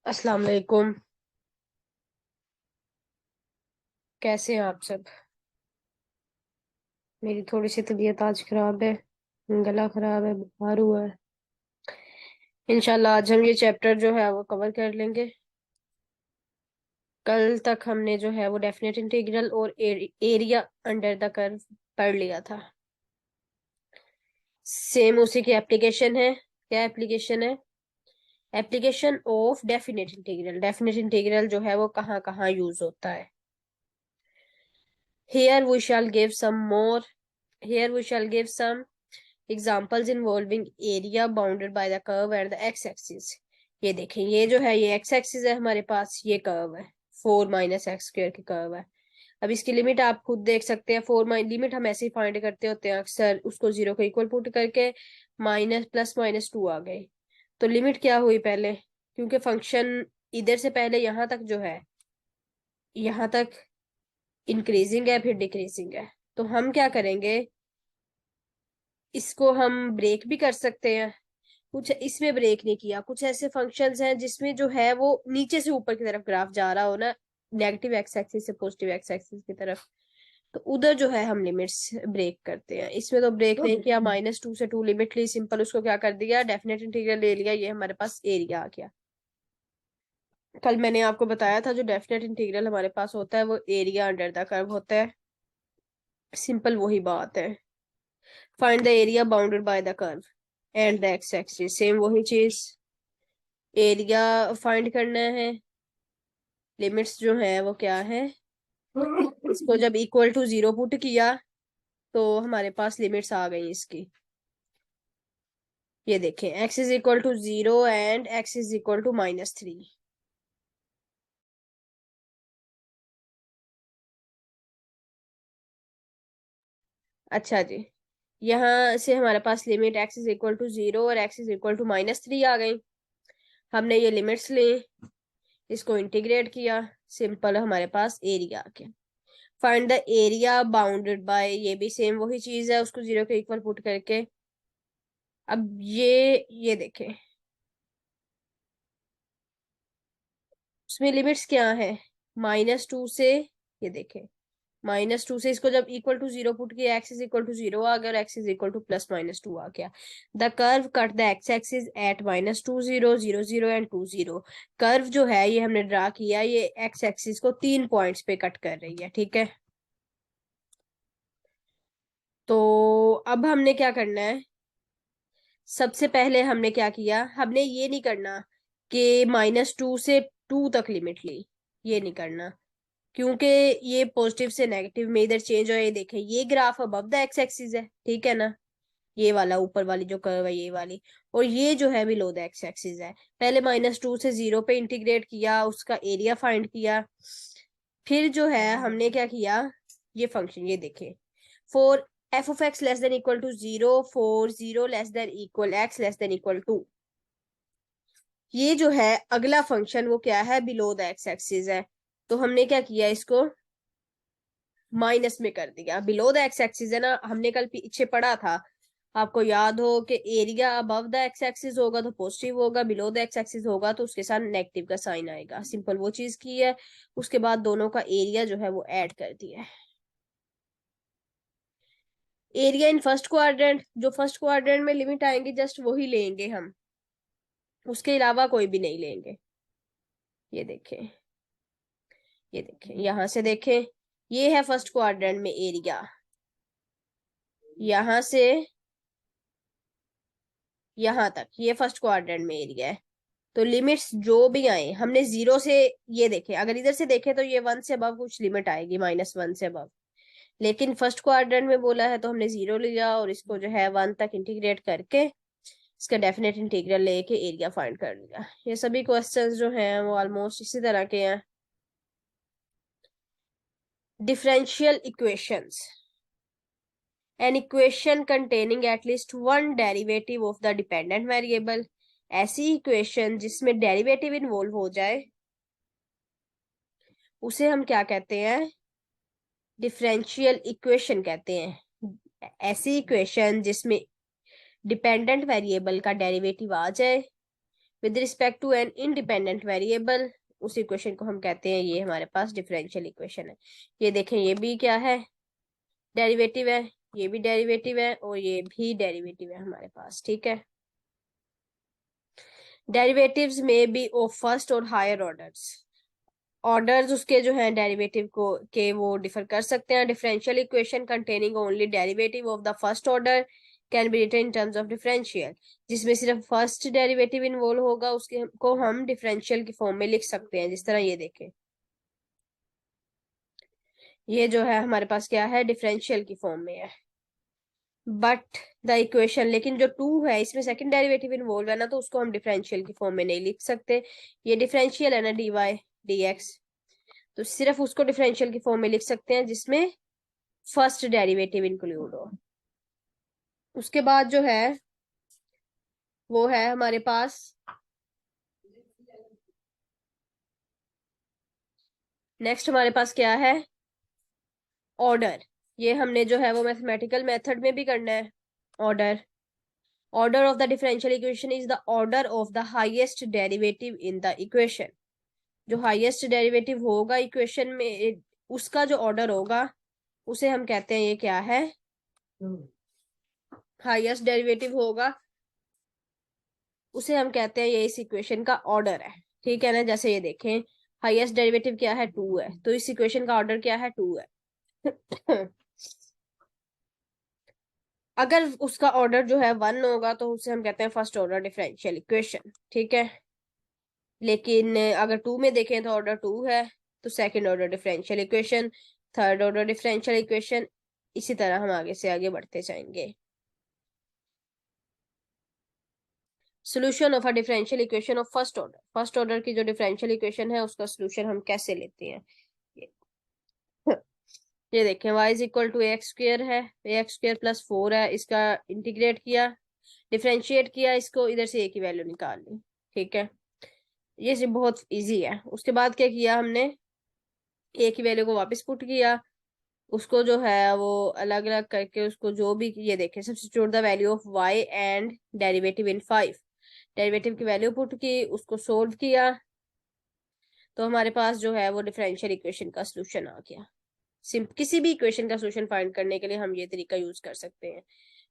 अस्सलाम वालेकुम। कैसे हैं आप सब? मेरी थोड़ी सी तबीयत आज खराब है। गला खराब है, बुखार हुआ है। इंशाल्लाह आज हम ये चैप्टर जो है वो कवर कर लेंगे। कल तक हमने जो है वो डेफिनेट इंटीग्रल और एरिया अंडर द कर्व पढ़ लिया था। सेम उसी की एप्लीकेशन है। क्या एप्लीकेशन है? Application of definite integral. Definite integral जो है वो कहाँ कहाँ यूज होता है। Here we shall give some more. Here we shall give some examples involving area bounded by the curve and the x-axis. ये देखें, ये जो है ये x-axis है हमारे पास, ये कर्व है 4 - x² की कर्व है। अब इसकी लिमिट आप खुद देख सकते हैं। लिमिट हम ऐसे ही फाइंड करते होते हैं अक्सर, उसको 0 को इक्वल पुट करके माइनस प्लस माइनस 2 आ गए। तो लिमिट क्या हुई पहले, क्योंकि फंक्शन इधर से पहले यहाँ तक जो है, यहाँ तक इंक्रीजिंग है फिर डिक्रीजिंग है। तो हम क्या करेंगे, इसको हम ब्रेक भी कर सकते हैं। कुछ इसमें ब्रेक नहीं किया, कुछ ऐसे फंक्शंस हैं जिसमें जो है वो नीचे से ऊपर की तरफ ग्राफ जा रहा हो ना, नेगेटिव एक्स एक्सिस से पॉजिटिव एक्स एक्सिस की तरफ, तो उधर जो है हम लिमिट्स ब्रेक करते हैं। इसमें तो ब्रेक नहीं किया, -2 से 2 लिमिट ली, सिंपल उसको क्या कर दिया, डेफिनेट इंटीग्रल ले लिया, ये हमारे पास एरिया आ गया। कल मैंने आपको बताया था जो डेफिनेट इंटीग्रल हमारे पास होता है वो एरिया अंडर द कर्व होता है। सिंपल वही बात है। Find the area bounded by the curve and the x axis, same वही चीज, एरिया फाइंड करना है। लिमिट्स जो है वो क्या है, इसको जब इक्वल टू 0 पुट किया तो हमारे पास लिमिट्स आ गई इसकी। ये देखें, x is equal to 0 and x is equal to -3। अच्छा जी, यहाँ से हमारे पास limit x is equal to 0 और x इज इक्वल टू -3 आ गई। हमने ये लिमिट्स ली, इसको इंटीग्रेट किया, सिंपल हमारे पास एरिया आ गया। Find the area bounded by, ये भी सेम वही चीज है, उसको 0 के इक्वल पुट करके। अब ये देखें, उसमें लिमिट्स क्या है, -2 से, ये देखें -2 से इसको जब इक्वल टू 0 पुट किया, x इज इक्वल टू 0 आ गया और x इज इक्वल टू +-2 आ गया। The curve cut the x axis at -2 0 0 0 and 2 0। Curve जो है ये हमने ड्रा किया, ये x एक्सिस को 3 पॉइंट्स पे कट कर रही है, ठीक है। तो अब हमने क्या करना है, सबसे पहले हमने क्या किया, हमने ये नहीं करना कि -2 से 2 तक लिमिट ली, ये नहीं करना, क्योंकि ये पॉजिटिव से नेगेटिव में इधर चेंज हो। ये देखें, ये graph above the x axis है, ठीक है ना, ये वाला ऊपर वाली जो कर्व है ये वाली, और ये जो है बिलो द एक्स एक्सिस है। पहले -2 से 0 पे इंटीग्रेट किया, उसका एरिया फाइंड किया, फिर जो है हमने क्या किया, ये फंक्शन ये देखें, for f of x less than equal to 0, for 0 less than equal x less than equal to, ये जो है अगला फंक्शन वो क्या है, बिलो द एक्स एक्सिस है। तो हमने क्या किया, इसको माइनस में कर दिया। बिलो द एक्स एक्सिस है ना, हमने कल पीछे पढ़ा था, आपको याद हो कि area above the x axis होगा तो पॉजिटिव होगा, बिलो द एक्स एक्सिस होगा तो उसके साथ नेगेटिव का साइन आएगा। सिंपल वो चीज की है। उसके बाद दोनों का एरिया जो है वो ऐड कर दिया है। एरिया इन फर्स्ट क्वाड्रेंट, जो फर्स्ट क्वाड्रेंट में लिमिट आएंगे जस्ट वही लेंगे हम, उसके अलावा कोई भी नहीं लेंगे। ये देखें, ये देखें, यहां से देखें, ये है फर्स्ट क्वाड्रेंट में एरिया, यहां से यहां तक ये फर्स्ट क्वाड्रेंट में एरिया है। तो लिमिट्स जो भी आए हमने 0 से, ये देखे अगर इधर से देखे तो ये 1 से अबव कुछ लिमिट आएगी, -1 से अबव, लेकिन फर्स्ट क्वाड्रेंट में बोला है तो हमने 0 लिया और इसको जो है 1 तक इंटीग्रेट करके इसका डेफिनेट इंटीग्रल लेके एरिया फाइंड कर लिया। ये सभी क्वेश्चंस जो हैं वो ऑलमोस्ट इसी तरह के हैं। Differential equations, an equation containing at least one derivative of the dependent variable, ऐसी इक्वेशन जिसमें डेरिवेटिव इन्वॉल्व हो जाए उसे हम क्या कहते हैं, डिफरेंशियल इक्वेशन कहते हैं। ऐसी इक्वेशन जिसमें डिपेंडेंट वेरिएबल का डेरिवेटिव आ जाए with respect to an independent variable, उस इक्वेशन को हम कहते हैं, ये हमारे पास डिफरेंशियल इक्वेशन है। ये देखें, ये भी क्या है, डेरिवेटिव है, ये भी डेरिवेटिव है और ये भी डेरिवेटिव है हमारे पास, ठीक है। डेरिवेटिव्स में बी ऑफ फर्स्ट और हायर ऑर्डर्स, ऑर्डर्स उसके जो हैं डेरिवेटिव को के वो डिफर कर सकते हैं। Differential equation containing only derivative of the first order can be written in terms of differential, जिसमें सिर्फ फर्स्ट डेरिवेटिव इन्वॉल्व होगा उसके को हम डिफरेंशियल की फॉर्म में लिख सकते हैं। जिस तरह ये देखें, ये जो है हमारे पास क्या है, डिफरेंशियल की फॉर्म में है। बट द इक्वेशन, लेकिन जो टू है इसमें सेकंड डेरिवेटिव इन्वॉल्व है ना, तो उसको हम डिफरेंशियल की फॉर्म में नहीं लिख सकते। ये डिफरेंशियल है ना, dy dx, तो सिर्फ उसको डिफरेंशियल की फॉर्म में लिख सकते हैं जिसमें फर्स्ट डेरिवेटिव इंक्लूड हो। उसके बाद जो है वो है हमारे पास नेक्स्ट, हमारे पास क्या है, ऑर्डर। ये हमने जो है वो मैथमेटिकल मेथड में भी करना है। Order, order of the differential equation is the order of the highest derivative in the equation. जो हाईएस्ट डेरिवेटिव होगा इक्वेशन में, उसका जो ऑर्डर होगा उसे हम कहते हैं, ये क्या है, हाईएस्ट डेरिवेटिव होगा उसे हम कहते हैं, ये इस इक्वेशन का ऑर्डर है, ठीक है ना। जैसे ये देखें, हाईएस्ट डेरिवेटिव क्या है, 2 है, तो इस इक्वेशन का ऑर्डर क्या है, 2 है। अगर उसका ऑर्डर जो है 1 होगा तो उसे हम कहते हैं फर्स्ट ऑर्डर डिफरेंशियल इक्वेशन, ठीक है। लेकिन अगर 2 में देखें तो ऑर्डर 2 है, तो second order differential equation, third order differential equation, इसी तरह हम आगे से आगे बढ़ते जाएंगे। Solution of a differential equation of first order, first order की जो डिफरेंशियल इक्वेशन है उसका सोल्यूशन हम कैसे लेते हैं। ये देखें, y is equal to x square है, एक्स स्क्र प्लस 4 है, इसका इंटीग्रेट किया, डिफरेंशिएट किया, इसको इधर से a की वैल्यू निकाल ली, ठीक है। ये बहुत इजी है। उसके बाद क्या किया हमने, a की वैल्यू को वापस पुट किया, उसको जो है वो अलग अलग करके उसको जो भी, ये देखें, substitute the value of y and derivative in 5, derivative की वैल्यू पुट की, उसको सोल्व किया, तो हमारे पास जो है वो डिफरेंशियल इक्वेशन का सोल्यूशन आ गया। किसी भी इक्वेशन का सोल्यूशन फाइंड करने के लिए हम ये तरीका यूज कर सकते हैं।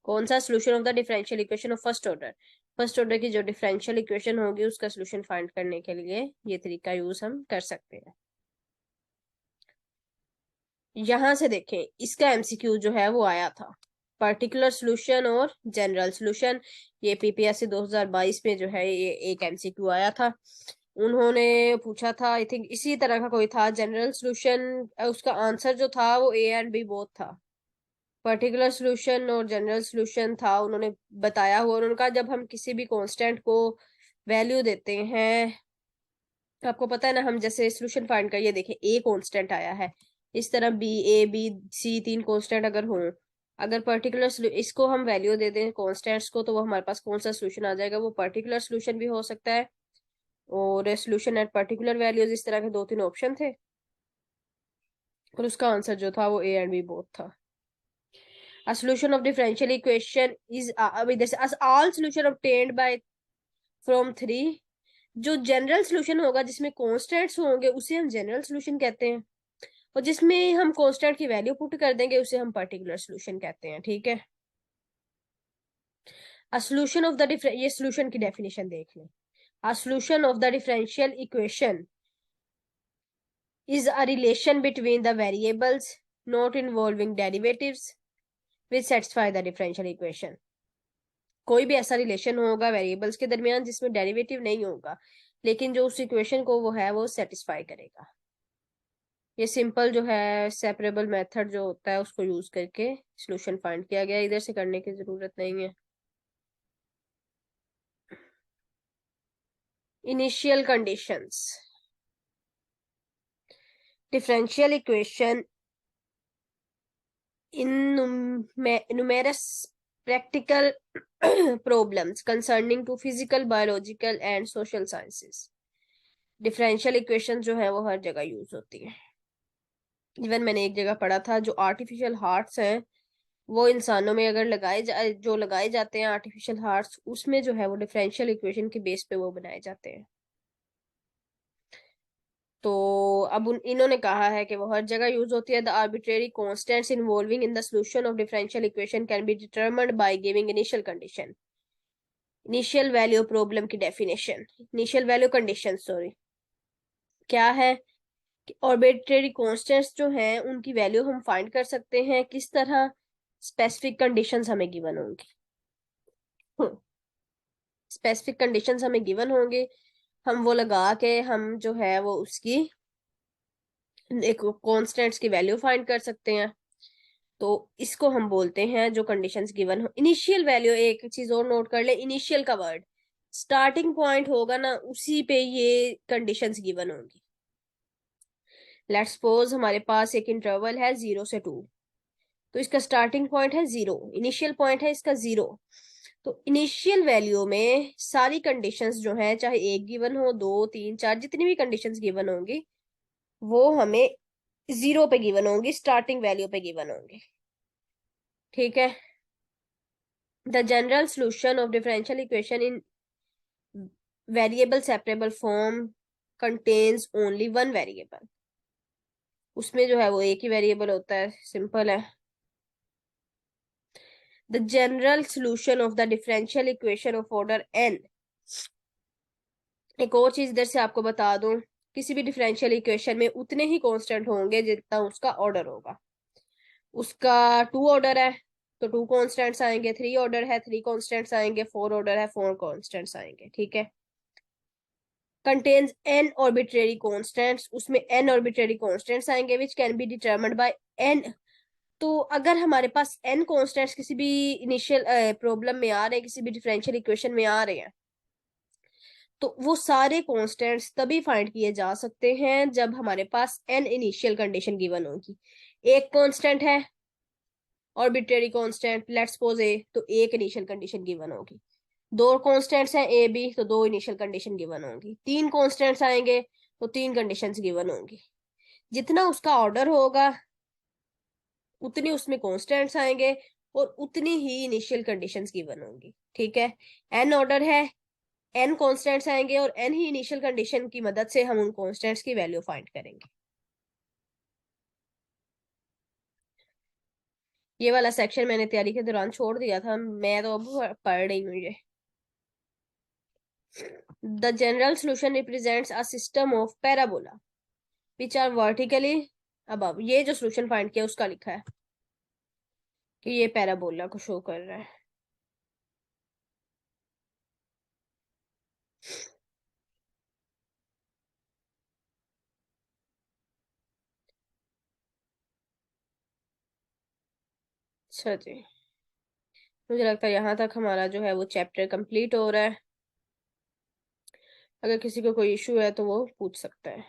कौन सा, solution of the differential equation of first order, first order की जो डिफरेंशियल इक्वेशन होगी उसका सोल्यूशन फाइंड करने के लिए ये तरीका यूज हम कर सकते हैं। यहां से देखें, इसका एमसीक्यू जो है वो आया था, पर्टिकुलर सोल्यूशन और जनरल सोल्यूशन। ये पीपीएससी 2022 में जो है ये एक एमसीक्यू आया था। उन्होंने पूछा था, आई थिंक इसी तरह का कोई था, जनरल सोल्यूशन, उसका आंसर जो था वो ए एंड बी बोथ था। पर्टिकुलर सोल्यूशन और जनरल सोल्यूशन था, उन्होंने बताया हुआ, उन्होंने कहा जब हम किसी भी कांस्टेंट को वैल्यू देते हैं, आपको पता है ना, हम जैसे सोल्यूशन फाइंड करिए, देखें ए कांस्टेंट आया है, इस तरह B, A B C, 3 constant अगर हो, अगर पर्टिकुलर इसको हम वैल्यू दे दें कांस्टेंट्स को, तो वो हमारे पास कौन सा सोल्यूशन आ जाएगा, वो पर्टिकुलर सोल्यूशन भी हो सकता है और सोल्यूशन एट पर्टिकुलर वैल्यूज, इस तरह के 2-3 ऑप्शन थे और उसका आंसर जो था वो ए एंड बी बोथ था। A solution of differential equation is as all solution obtained by from 3, जो जनरल सोल्यूशन होगा जिसमें कांस्टेंट्स होंगे उसे हम जनरल सोल्यूशन कहते हैं, और जिसमें हम कांस्टेंट की वैल्यू पुट कर देंगे उसे हम पर्टिकुलर सोल्यूशन कहते हैं, ठीक है। अ सोल्यूशन ऑफ द ये सोल्यूशन की डेफिनेशन देख लें। A solution of the differential equation is a relation between the variables not involving derivatives which satisfy the differential equation। कोई भी ऐसा रिलेशन होगा वेरिएबल्स के दरमियान जिसमें डेरिवेटिव नहीं होगा, लेकिन जो उस इक्वेशन को वो है वो सेटिस्फाई करेगा। ये सिंपल जो है सेपरेबल मेथड जो होता है उसको यूज करके सॉल्यूशन फाइंड किया गया, इधर से करने की जरूरत नहीं है। Initial conditions, differential equation in numerous practical problems concerning to physical, biological and social sciences। Differential equation जो है वो हर जगह यूज होती है। इवन मैंने एक जगह पढ़ा था, जो आर्टिफिशियल हार्ट्स हैं वो इंसानों में अगर जो लगाए जाते हैं आर्टिफिशियल हार्ट्स, उसमें जो है वो डिफरेंशियल इक्वेशन के बेस पे वो बनाए जाते हैं। तो अब इन्होंने कहा है कि वो हर जगह यूज होती है। The arbitrary constants involving in the solution of differential equation can be determined by giving initial condition. Initial value problem की definition, initial value condition, sorry, क्या है कि आर्बिट्रेरी कॉन्स्टेंट्स जो हैं उनकी वैल्यू हम फाइंड कर सकते हैं किस तरह? स्पेसिफिक कंडीशंस हमें गिवन होंगी। स्पेसिफिक कंडीशंस हमें गिवन होंगे, हम वो लगा के हम जो है वो उसकी एक कॉन्स्टेंट्स की वैल्यू फाइंड कर सकते हैं। तो इसको हम बोलते हैं जो कंडीशंस गिवन हो इनिशियल वैल्यू। एक चीज और नोट कर ले, इनिशियल का वर्ड स्टार्टिंग पॉइंट होगा ना, उसी पे ये कंडीशंस गिवन होंगी। लेट्स सपोज हमारे पास एक इंटरवल है 0 से 2, तो इसका स्टार्टिंग पॉइंट है 0, इनिशियल पॉइंट है इसका 0। तो इनिशियल वैल्यू में सारी कंडीशंस जो है, चाहे एक गिवन हो, 2 3 4, जितनी भी कंडीशंस गिवन होंगी वो हमें 0 पे गिवन होंगी, स्टार्टिंग वैल्यू पे गिवन होंगी। ठीक है। The general solution of differential equation in variable separable form contains only one variable. उसमें जो है वो एक ही वेरिएबल होता है, सिंपल है। The general solution of the differential equation of order n। एक और चीज इधर से आपको बता दूं, किसी भी डिफरेंशियल इक्वेशन में उतने ही कांस्टेंट होंगे जितना उसका ऑर्डर होगा। उसका 2 ऑर्डर है तो 2 कांस्टेंट्स आएंगे, 3 ऑर्डर है 3 कांस्टेंट्स आएंगे, 4 ऑर्डर है 4 कांस्टेंट्स आएंगे। ठीक है। कंटेन्स n आर्बिट्रेरी कांस्टेंट्स, उसमें n आर्बिट्रेरी कांस्टेंट्स आएंगे which can be determined bye n। तो अगर हमारे पास n कांस्टेंट्स किसी भी इनिशियल प्रॉब्लम में आ रहे हैं, किसी भी डिफरेंशियल इक्वेशन में आ रहे हैं, तो वो सारे कांस्टेंट्स तभी फाइंड किए जा सकते हैं जब हमारे पास n इनिशियल कंडीशन गिवन होगी। एक कांस्टेंट है आर्बिट्रेरी कांस्टेंट, लेट्स सपोज ए, तो एक इनिशियल कंडीशन गिवन होगी। 2 कांस्टेंट्स हैं ए बी, तो 2 इनिशियल कंडीशन गिवन होगी। 3 कांस्टेंट्स आएंगे तो 3 कंडीशंस गिवन होंगी। जितना उसका ऑर्डर होगा उतनी उसमें कांस्टेंट्स आएंगे और उतनी ही इनिशियल कंडीशंस गिवन होंगी। ठीक है। n ऑर्डर है, n कांस्टेंट्स आएंगे और n ही इनिशियल कंडीशन की मदद से हम उन कांस्टेंट्स की वैल्यू फाइंड करेंगे। ये वाला सेक्शन मैंने तैयारी के दौरान छोड़ दिया था, मैं तो अब पढ़ रही हूँ ये। The general solution represents a system of parabola which are vertically above. ये जो सोल्यूशन फाइंड किया उसका लिखा है कि ये पैराबोला को शो कर रहा है। अच्छा जी, मुझे लगता है यहाँ तक हमारा जो है वो चैप्टर कंप्लीट हो रहा है। अगर किसी को कोई इशू है तो वो पूछ सकता है।